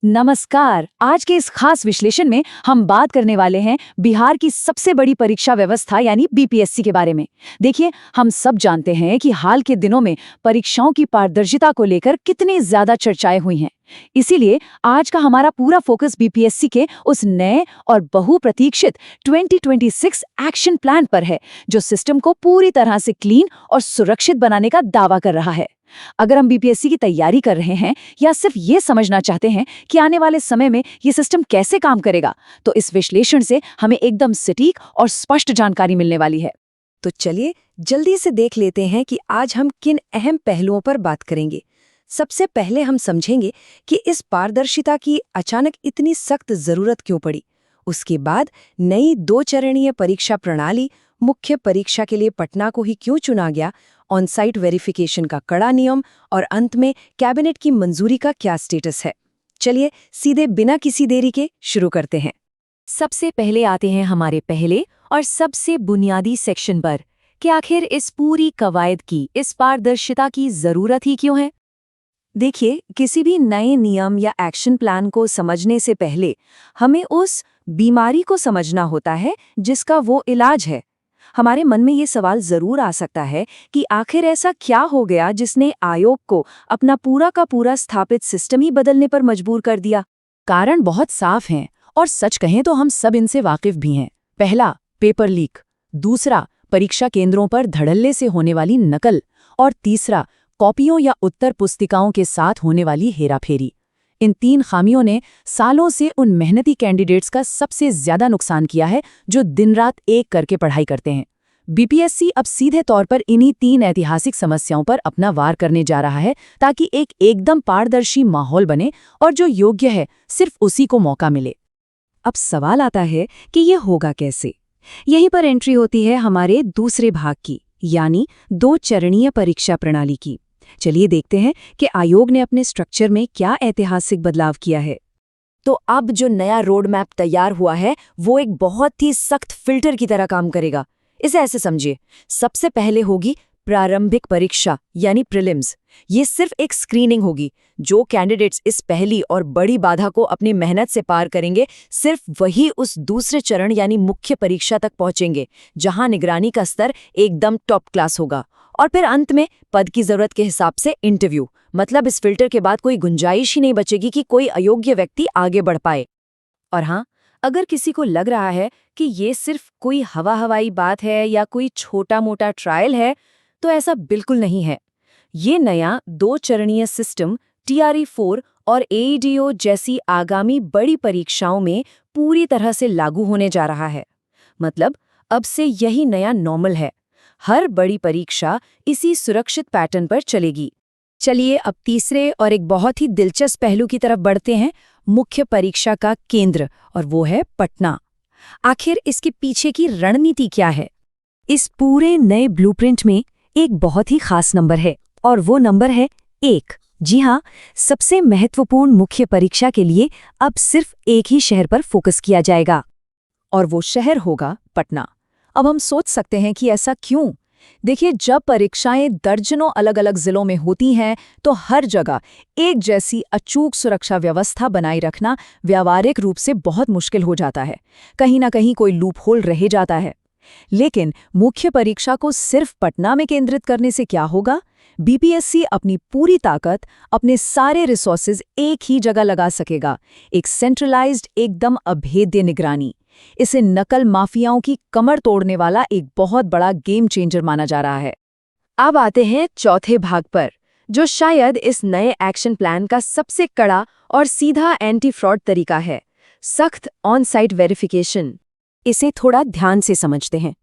नमस्कार। आज के इस खास विश्लेषण में हम बात करने वाले हैं बिहार की सबसे बड़ी परीक्षा व्यवस्था यानी बीपीएससी के बारे में। देखिए, हम सब जानते हैं कि हाल के दिनों में परीक्षाओं की पारदर्शिता को लेकर कितनी ज्यादा चर्चाएं हुई हैं। इसीलिए आज का हमारा पूरा फोकस बीपीएससी के उस नए और बहुप्रतीक्षित 2026 एक्शन प्लान पर है, जो सिस्टम को पूरी तरह से क्लीन और सुरक्षित बनाने का दावा कर रहा है। अगर हम बीपीएससी की तैयारी कर रहे हैं या सिर्फ ये समझना चाहते हैं कि आने वाले समय में ये सिस्टम कैसे काम करेगा, तो इस विश्लेषण से हमें एकदम सटीक और स्पष्ट जानकारी मिलने वाली है। तो चलिए जल्दी से देख लेते हैं कि आज हम किन अहम पहलुओं पर बात करेंगे। सबसे पहले हम समझेंगे कि इस पारदर्शिता की अचानक इतनी सख्त जरूरत क्यों पड़ी। उसके बाद नई 2 चरणीय परीक्षा प्रणाली, मुख्य परीक्षा के लिए पटना को ही क्यों चुना गया, ऑन साइट वेरिफिकेशन का कड़ा नियम और अंत में कैबिनेट की मंजूरी का क्या स्टेटस है। चलिए सीधे बिना किसी देरी के शुरू करते हैं। सबसे पहले आते हैं हमारे पहले और सबसे बुनियादी सेक्शन पर कि आखिर इस पूरी कवायद की, इस पारदर्शिता की जरूरत ही क्यों है। देखिए, किसी भी नए नियम या एक्शन प्लान को समझने से पहले हमें उस बीमारी को समझना होता है जिसका वो इलाज है। हमारे मन में ये सवाल जरूर आ सकता है कि आखिर ऐसा क्या हो गया जिसने आयोग को अपना पूरा का पूरा स्थापित सिस्टम ही बदलने पर मजबूर कर दिया। कारण बहुत साफ हैं और सच कहें तो हम सब इनसे वाकिफ भी हैं। पहला, पेपर लीक। दूसरा, परीक्षा केंद्रों पर धड़ल्ले से होने वाली नकल। और तीसरा, कॉपियों या उत्तर पुस्तिकाओं के साथ होने वाली हेराफेरी। इन 3 खामियों ने सालों से उन मेहनती कैंडिडेट्स का सबसे ज्यादा नुकसान किया है जो दिन रात एक करके पढ़ाई करते हैं। बीपीएससी अब सीधे तौर पर इन्हीं 3 ऐतिहासिक समस्याओं पर अपना वार करने जा रहा है ताकि एक एकदम पारदर्शी माहौल बने और जो योग्य है सिर्फ उसी को मौका मिले। अब सवाल आता है कि ये होगा कैसे। यहीं पर एंट्री होती है हमारे दूसरे भाग की, यानी 2 चरणीय परीक्षा प्रणाली की। चलिए देखते हैं कि आयोग ने अपने स्ट्रक्चर में क्या ऐतिहासिक बदलाव किया है। तो अब जो नया रोड मैप तैयार हुआ है वो एक बहुत ही सख्त फिल्टर की तरह काम करेगा। इसे ऐसे समझिए, सबसे पहले होगी प्रारंभिक परीक्षा यानी प्रीलिम्स। ये सिर्फ एक स्क्रीनिंग होगी। जो कैंडिडेट्स इस पहली और बड़ी बाधा को अपनी मेहनत से पार करेंगे, सिर्फ वही उस दूसरे चरण यानी मुख्य परीक्षा तक पहुंचेंगे, जहां निगरानी का स्तर एकदम टॉप क्लास होगा। और फिर अंत में पद की जरूरत के हिसाब से इंटरव्यू। मतलब इस फिल्टर के बाद कोई गुंजाइश ही नहीं बचेगी कि कोई अयोग्य व्यक्ति आगे बढ़ पाए। और हाँ, अगर किसी को लग रहा है कि ये सिर्फ कोई हवाई बात है या कोई छोटा मोटा ट्रायल है, तो ऐसा बिल्कुल नहीं है। ये नया 2 चरणीय सिस्टम TRE-4 और AEDO जैसी आगामी बड़ी परीक्षाओं में पूरी तरह से लागू होने जा रहा है। मतलब अब से यही नया नॉर्मल है। हर बड़ी परीक्षा इसी सुरक्षित पैटर्न पर चलेगी। चलिए अब तीसरे और एक बहुत ही दिलचस्प पहलू की तरफ बढ़ते हैं, मुख्य परीक्षा का केंद्र, और वो है पटना। आखिर इसके पीछे की रणनीति क्या है? इस पूरे नए ब्लूप्रिंट में एक बहुत ही खास नंबर है और वो नंबर है 1। जी हाँ, सबसे महत्वपूर्ण मुख्य परीक्षा के लिए अब सिर्फ एक ही शहर पर फोकस किया जाएगा और वो शहर होगा पटना। अब हम सोच सकते हैं कि ऐसा क्यों? देखिए, जब परीक्षाएं दर्जनों अलग अलग जिलों में होती हैं तो हर जगह एक जैसी अचूक सुरक्षा व्यवस्था बनाए रखना व्यावहारिक रूप से बहुत मुश्किल हो जाता है। कहीं ना कहीं कोई लूप होल रह जाता है। लेकिन मुख्य परीक्षा को सिर्फ पटना में केंद्रित करने से क्या होगा? बीपीएससी अपनी पूरी ताकत, अपने सारे रिसोर्सेज एक ही जगह लगा सकेगा। एक सेंट्रलाइज्ड, एकदम अभेद्य निगरानी। इसे नकल माफियाओं की कमर तोड़ने वाला एक बहुत बड़ा गेम चेंजर माना जा रहा है। अब आते हैं चौथे भाग पर, जो शायद इस नए एक्शन प्लान का सबसे कड़ा और सीधा एंटी फ्रॉड तरीका है, सख्त ऑन साइट वेरिफिकेशन। इसे थोड़ा ध्यान से समझते हैं।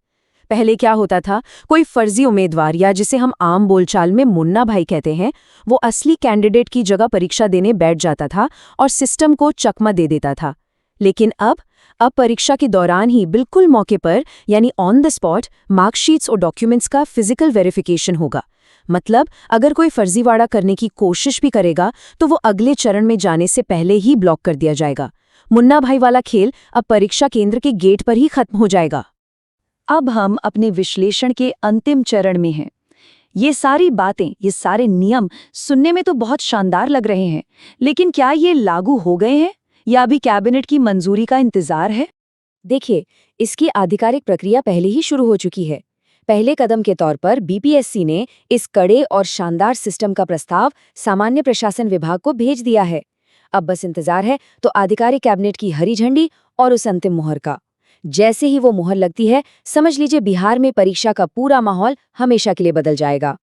पहले क्या होता था, कोई फर्जी उम्मीदवार या जिसे हम आम बोलचाल में मुन्ना भाई कहते हैं, वो असली कैंडिडेट की जगह परीक्षा देने बैठ जाता था और सिस्टम को चकमा दे देता था। लेकिन अब परीक्षा के दौरान ही बिल्कुल मौके पर यानी ऑन द स्पॉट मार्कशीट्स और डॉक्यूमेंट्स का फिजिकल वेरिफिकेशन होगा। मतलब अगर कोई फर्जीवाड़ा करने की कोशिश भी करेगा तो वो अगले चरण में जाने से पहले ही ब्लॉक कर दिया जाएगा। मुन्ना भाई वाला खेल अब परीक्षा केंद्र के गेट पर ही खत्म हो जाएगा। अब हम अपने विश्लेषण के अंतिम चरण में हैं। ये सारी बातें, ये सारे नियम सुनने में तो बहुत शानदार लग रहे हैं, लेकिन क्या ये लागू हो गए हैं या अभी कैबिनेट की मंजूरी का इंतजार है? देखिए, इसकी आधिकारिक प्रक्रिया पहले ही शुरू हो चुकी है। पहले कदम के तौर पर बीपीएससी ने इस कड़े और शानदार सिस्टम का प्रस्ताव सामान्य प्रशासन विभाग को भेज दिया है। अब बस इंतजार है तो आधिकारिक कैबिनेट की हरी झंडी और उस अंतिम मुहर का। जैसे ही वो मुहर लगती है, समझ लीजिए बिहार में परीक्षा का पूरा माहौल हमेशा के लिए बदल जाएगा।